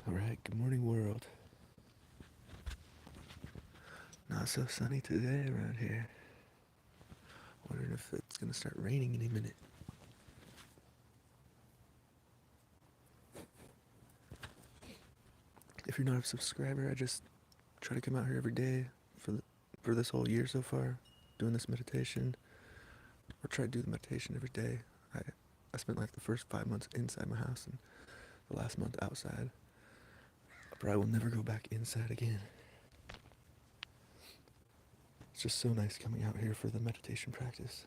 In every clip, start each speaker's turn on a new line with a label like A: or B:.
A: Alright, good morning world. Not so sunny today around here. Wondering if it's gonna start raining any minute. If you're not a subscriber, I just try to come out here every day for this whole year so far, doing this meditation, or try to do the meditation every day. I spent like the first 5 months inside my house and the last month outside. I probably will never go back inside again. It's just so nice coming out here for the meditation practice.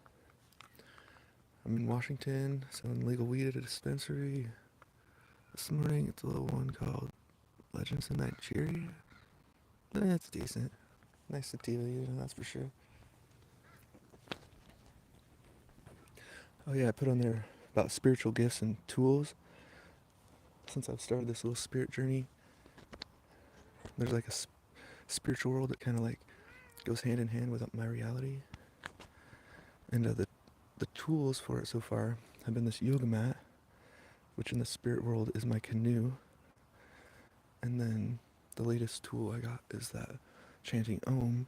A: I'm in Washington, selling legal weed at a dispensary. This morning, it's a little one called Legends of Nigeria. It's decent. Nice sativa, that's for sure. Oh yeah, I put on there about spiritual gifts and tools. Since I've started this little spirit journey, there's like a spiritual world that kind of like goes hand in hand with my reality. And the tools for it so far have been this yoga mat, which in the spirit world is my canoe. And then the latest tool I got is that chanting Om,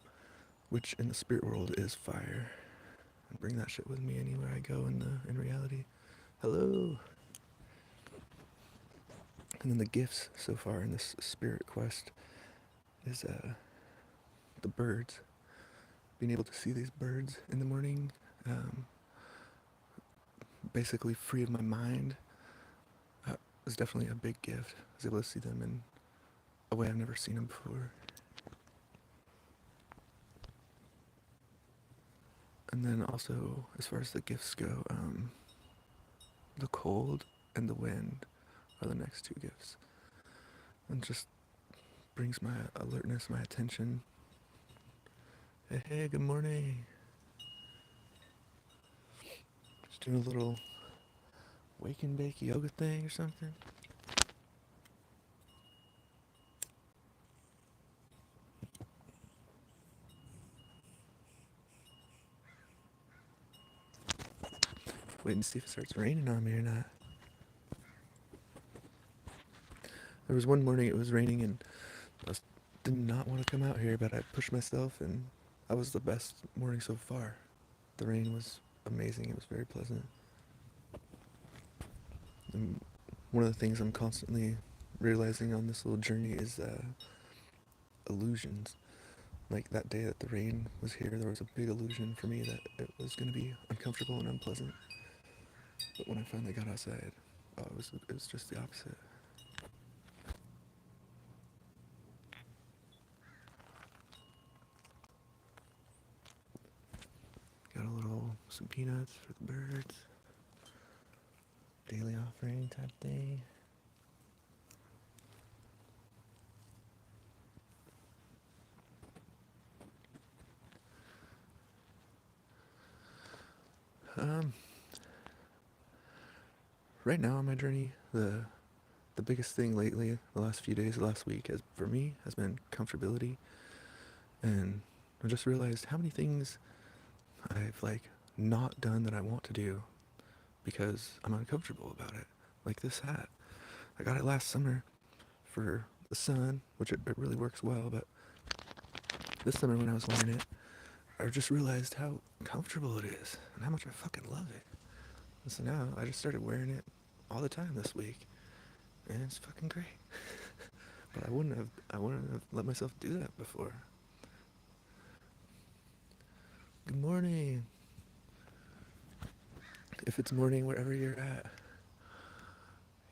A: which in the spirit world is fire. I bring that shit with me anywhere I go in reality. Hello. And then the gifts so far in this spirit quest is the birds. Being able to see these birds in the morning, basically free of my mind, is definitely a big gift. I was able to see them in a way I've never seen them before. And then also, as far as the gifts go, the cold and the wind are the next two gifts. And just brings my alertness, my attention. Hey, good morning. Just doing a little wake and bake yoga thing or something. Waiting to see if it starts raining on me or not. There was one morning it was raining and did not want to come out here, but I pushed myself and that was the best morning so far. The rain was amazing. It was very pleasant. And one of the things I'm constantly realizing on this little journey is illusions. Like that day that the rain was here, there was a big illusion for me that it was going to be uncomfortable and unpleasant. But when I finally got outside, it was just the opposite. Got some peanuts for the birds. Daily offering type thing. Right now on my journey, the biggest thing lately, the last few days, the last week, for me, has been comfortability. And I just realized how many things I've not done that I want to do because I'm uncomfortable about it. Like this hat. I got it last summer for the sun, which it really works well, but this summer when I was wearing it, I just realized how comfortable it is and how much I fucking love it. And so now I just started wearing it all the time this week, and it's fucking great. But I wouldn't have let myself do that before. Good morning. If it's morning wherever you're at.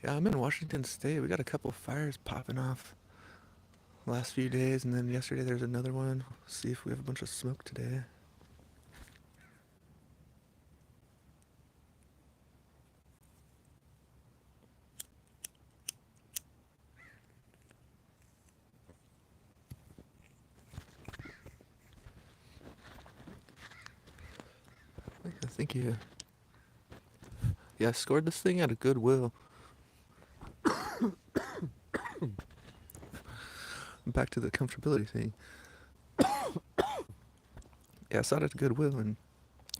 A: Yeah, I'm in Washington State. We got a couple fires popping off the last few days, and then yesterday there's another one. See if we have a bunch of smoke today. I think you... Yeah, I scored this thing at a Goodwill. Back to the comfortability thing. Yeah, I saw it at Goodwill and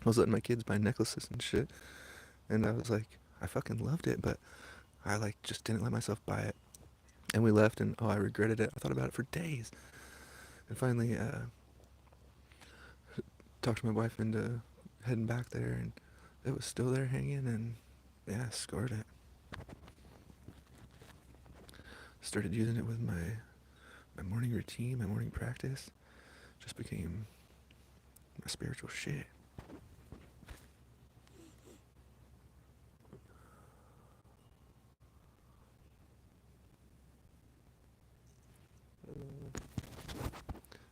A: I was letting my kids buy necklaces and shit. And I was like, I fucking loved it, but I just didn't let myself buy it. And we left, and oh, I regretted it. I thought about it for days. And finally, talked my wife into heading back there, and it was still there hanging, and yeah, scored it. Started using it with my morning routine, my morning practice. Just became my spiritual shit.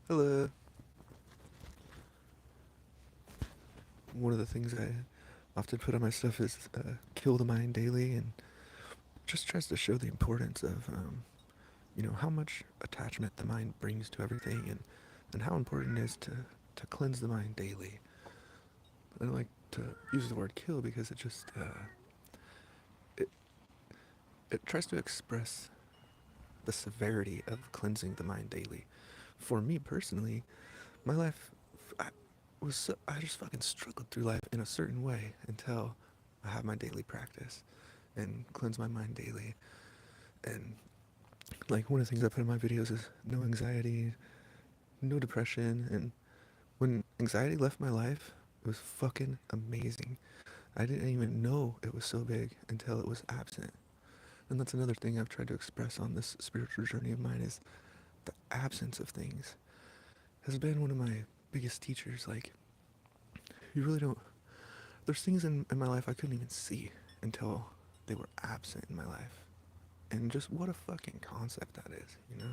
A: Hello. One of the things I often put on my stuff is kill the mind daily, and just tries to show the importance of how much attachment the mind brings to everything, and how important it is to cleanse the mind daily. I don't like to use the word kill because it just it it tries to express the severity of cleansing the mind daily. For me personally, my life, I just fucking struggled through life in a certain way until I have my daily practice and cleanse my mind daily. And like one of the things I put in my videos is no anxiety, no depression, and when anxiety left my life, it was fucking amazing. I didn't even know it was so big until it was absent. And that's another thing I've tried to express on this spiritual journey of mine is the absence of things has been one of my biggest teachers. Like, you really don't, there's things in my life I couldn't even see until they were absent in my life. And just what a fucking concept that is, you know?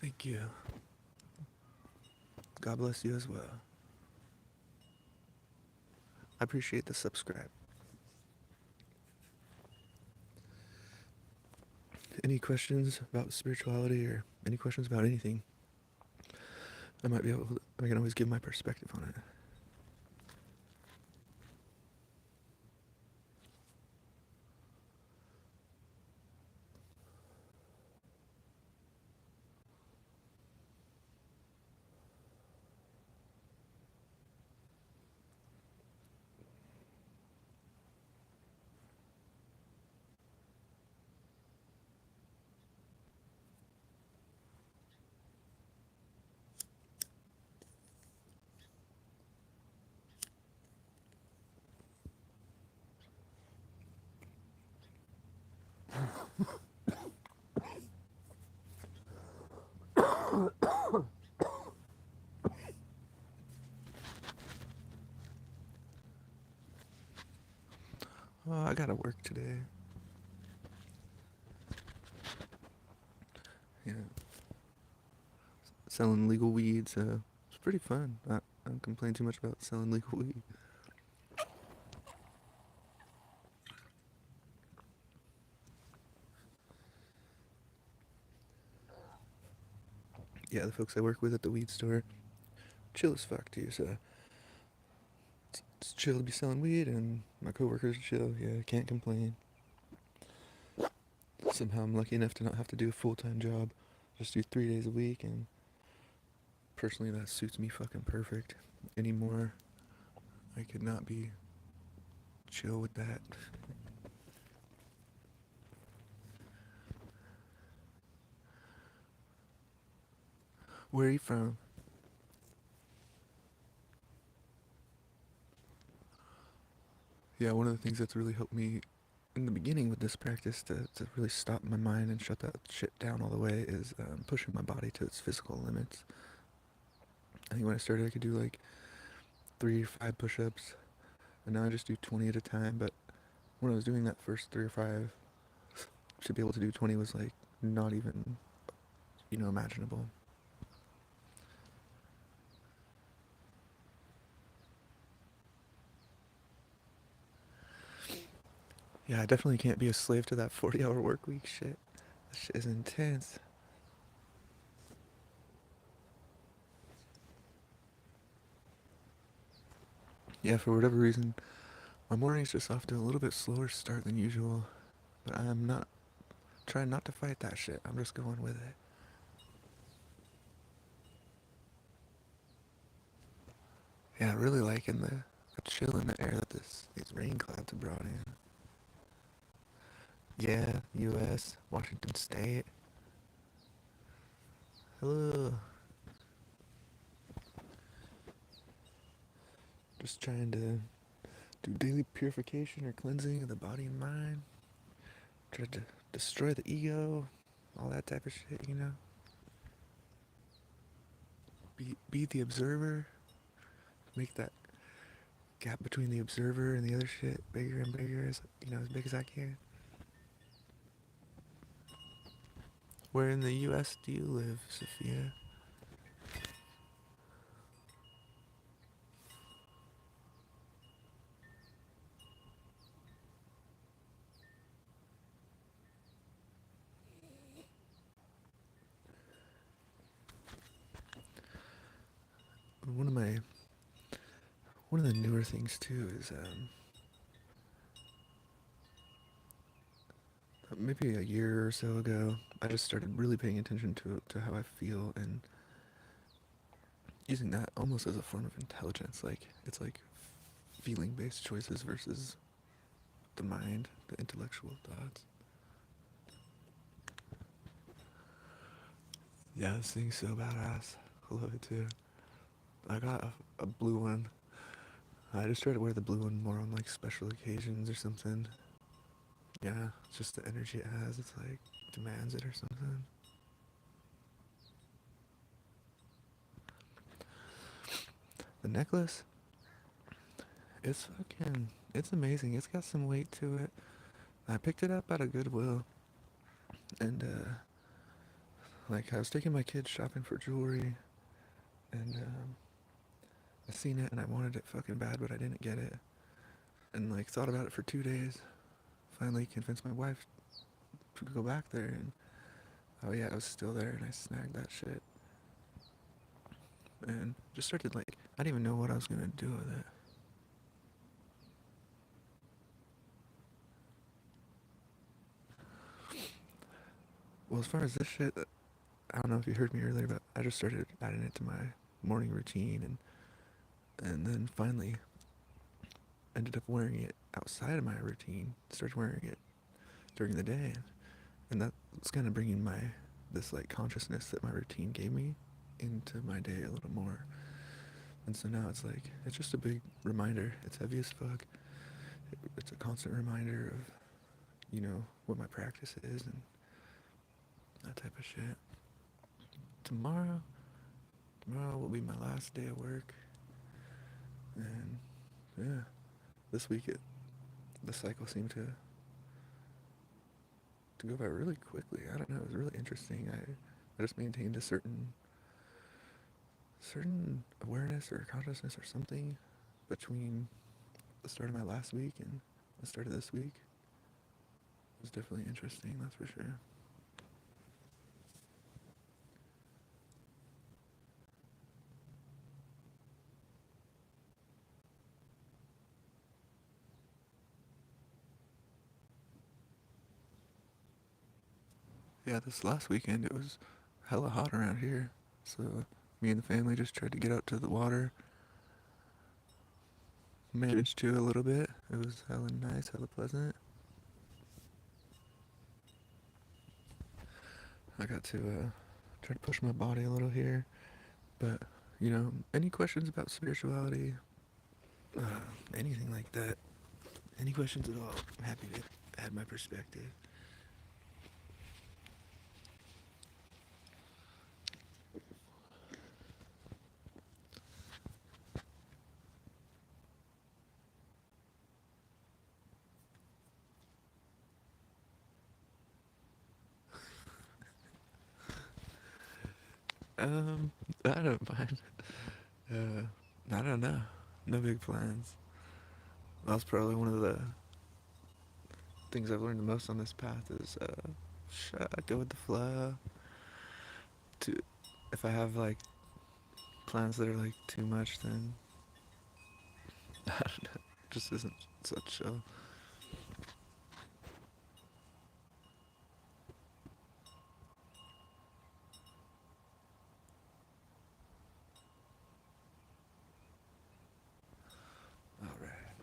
A: Thank you. God bless you as well. I appreciate the subscribe. Any questions about spirituality or any questions about anything? I can always give my perspective on it. Oh, I gotta work today. Yeah. Selling legal weed, so it's pretty fun. I don't complain too much about selling legal weed. Yeah, the folks I work with at the weed store, chill as fuck too, so it's chill to be selling weed, and my coworkers are chill. Yeah, can't complain. Somehow I'm lucky enough to not have to do a full-time job. Just do 3 days a week, and personally that suits me fucking perfect. Anymore, I could not be chill with that. Where are you from? Yeah, one of the things that's really helped me in the beginning with this practice to really stop my mind and shut that shit down all the way is pushing my body to its physical limits. I think when I started I could do like 3 or 5 push-ups, and now I just do 20 at a time. But when I was doing that first 3 or 5, to be able to do 20 was like not even, imaginable. Yeah, I definitely can't be a slave to that 40-hour work week shit. That shit is intense. Yeah, for whatever reason, my morning's just off to a little bit slower start than usual. But I'm not trying not to fight that shit. I'm just going with it. Yeah, I really liking the chill in the air that these rain clouds have brought in. Yeah, U.S., Washington State. Hello. Just trying to do daily purification or cleansing of the body and mind. Try to destroy the ego, all that type of shit, you know? Be the observer. Make that gap between the observer and the other shit bigger and bigger, as big as I can. Where in the U.S. do you live, Sophia? One of my one of the newer things too is maybe a year or so ago, I just started really paying attention to how I feel and using that almost as a form of intelligence. Like it's like feeling based choices versus the mind, the intellectual thoughts. Yeah, this thing's so badass. I love it too. I got a blue one. I just try to wear the blue one more on like special occasions or something. Yeah, it's just the energy it has. It's like demands it or something. The necklace, it's amazing. It's got some weight to it. I picked it up at a Goodwill, and like I was taking my kids shopping for jewelry, and I seen it and I wanted it fucking bad, but I didn't get it, and like thought about it for 2 days. Finally convinced my wife to go back there, and oh yeah, it was still there, and I snagged that shit, and just started like I didn't even know what I was gonna do with it. Well, as far as this shit, I don't know if you heard me earlier, but I just started adding it to my morning routine, and then finally ended up wearing it outside of my routine. Started wearing it during the day, and that's kind of bringing my this like consciousness that my routine gave me into my day a little more. And so now it's like it's just a big reminder. It's heavy as fuck. It's a constant reminder of what my practice is and that type of shit. Tomorrow, tomorrow will be my last day of work, and yeah, this week the cycle seemed to go by really quickly. I don't know. It was really interesting. I just maintained a certain awareness or consciousness or something between the start of my last week and the start of this week. It was definitely interesting, that's for sure. Yeah, this last weekend it was hella hot around here, so me and the family just tried to get out to the water. Managed to a little bit. It was hella nice, hella pleasant. I got to try to push my body a little here, but any questions about spirituality, uh, anything like that, any questions at all, I'm happy to add my perspective. Um, I don't mind. Uh, I don't know. No big plans. That's probably one of the things I've learned the most on this path is go with the flow. To if I have like plans that are like too much, then I don't know, just isn't such chill. All right.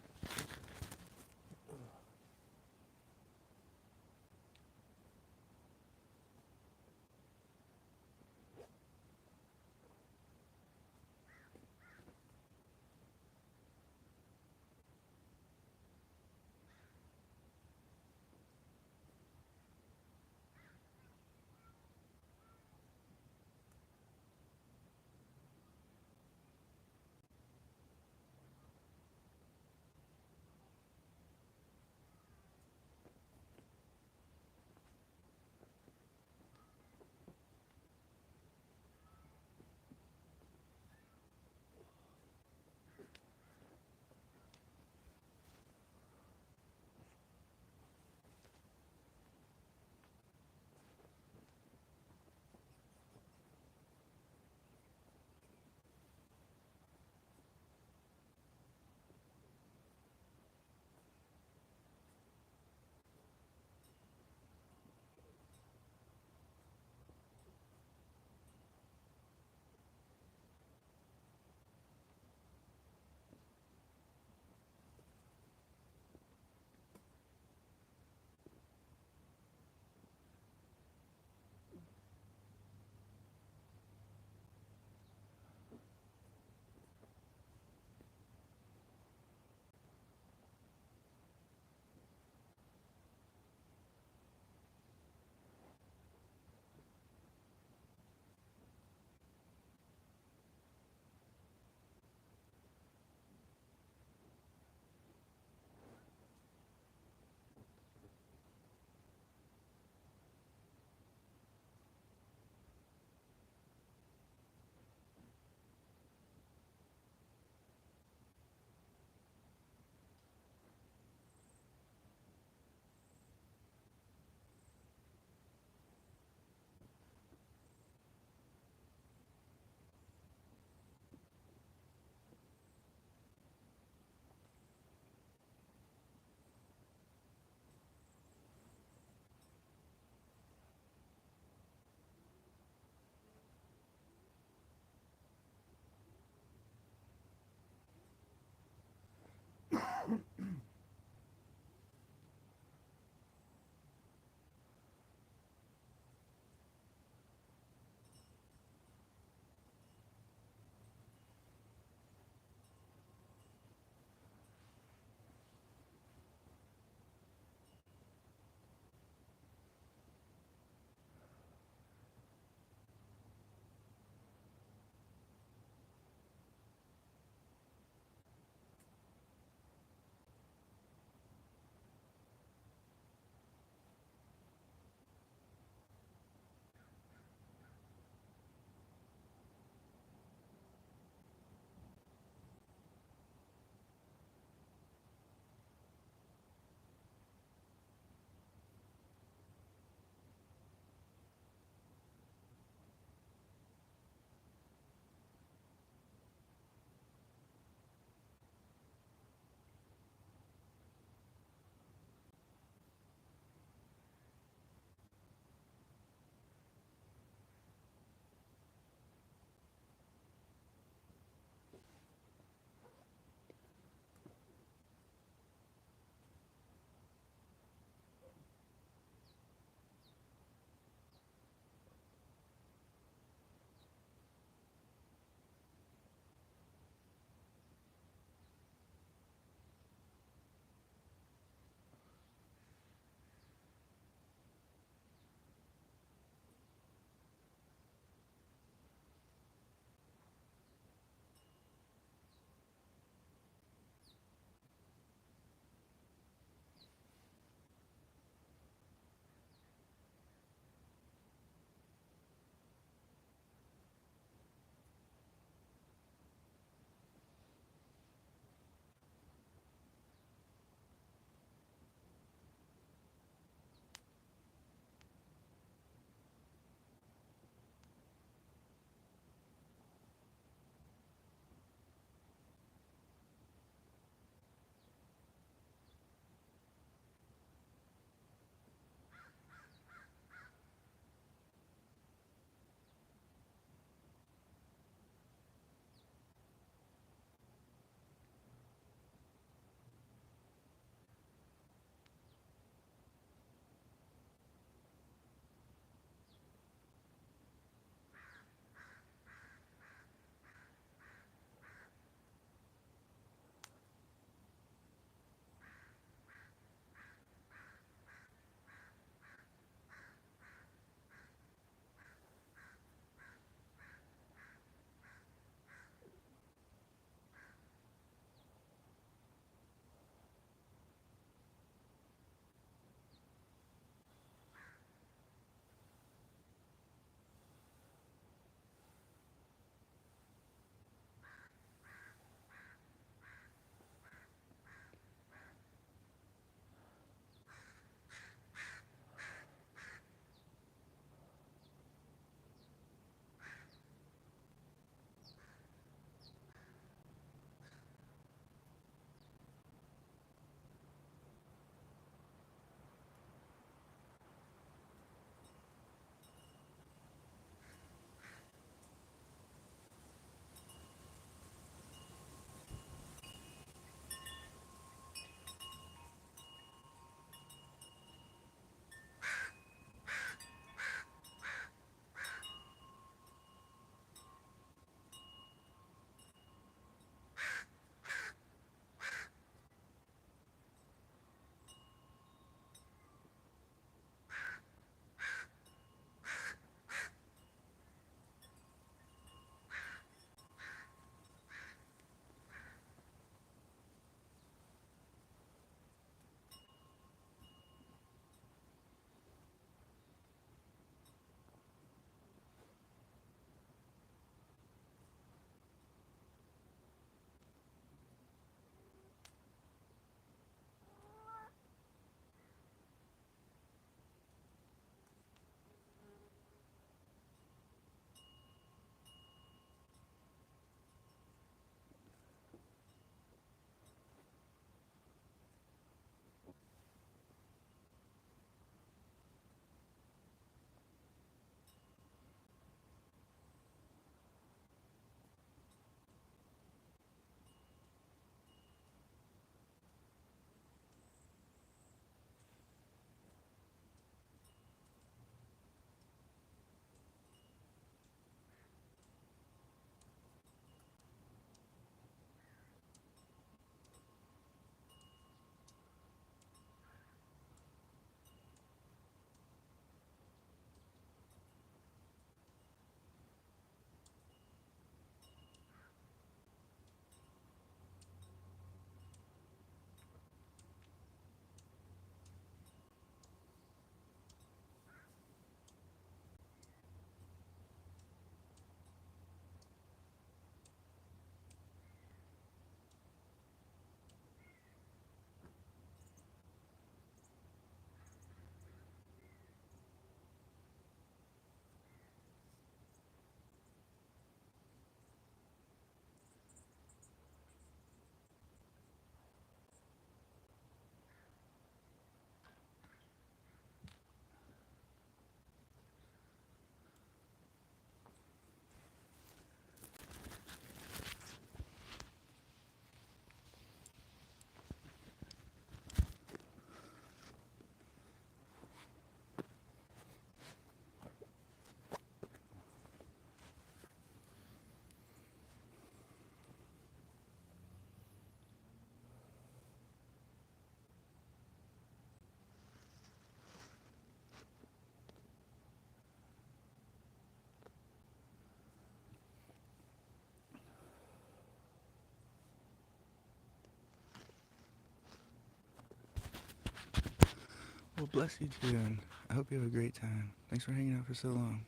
A: Well, bless you too, and I hope you have a great time. Thanks for hanging out for so long.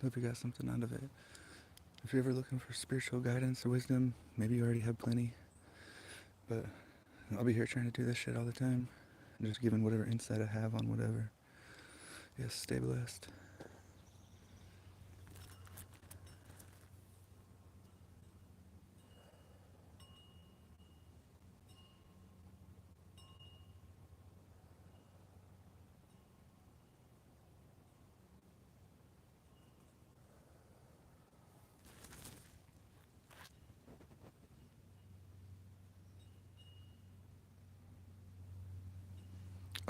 A: Hope you got something out of it. If you're ever looking for spiritual guidance or wisdom, maybe you already have plenty, but I'll be here trying to do this shit all the time, and just giving whatever insight I have on whatever. Yes, stay blessed.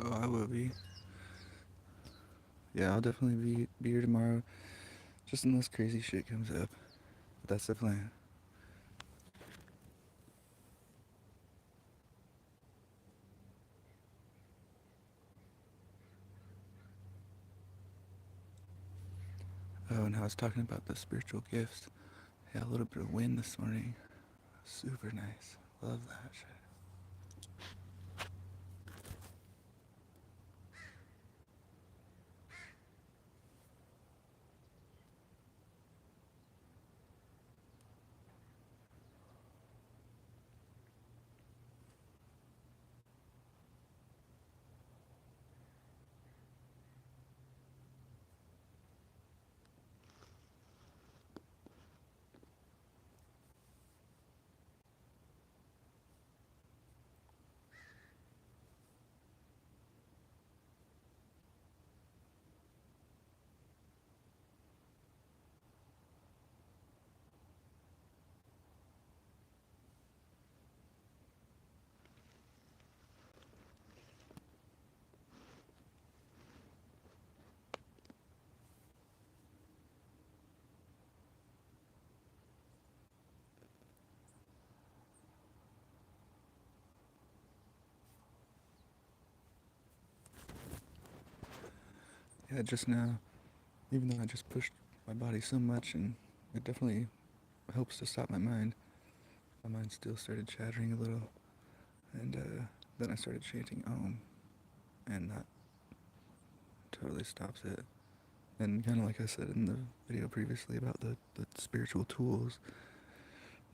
A: Oh, I will be. Yeah, I'll definitely be here tomorrow, just unless crazy shit comes up. But that's the plan. Oh, and I was talking about the spiritual gifts. Yeah, a little bit of wind this morning. Super nice. Love that shit. Yeah, just now, even though I just pushed my body so much, and it definitely helps to stop my mind still started chattering a little, and then I started chanting Om, and that totally stops it. And kind of like I said in the video previously about the spiritual tools,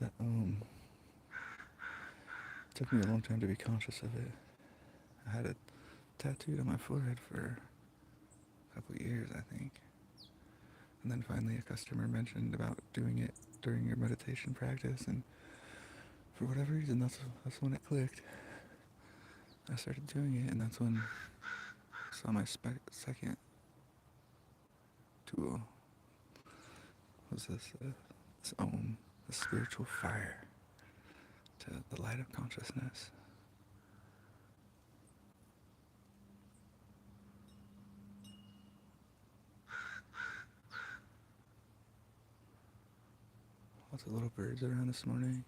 A: that took me a long time to be conscious of it. I had it tattooed on my forehead for a couple of years, I think. And then finally a customer mentioned about doing it during your meditation practice, and for whatever reason, that's when it clicked. I started doing it, and that's when I saw my second tool was this Om, the spiritual fire to the light of consciousness. Lots of little birds around this morning.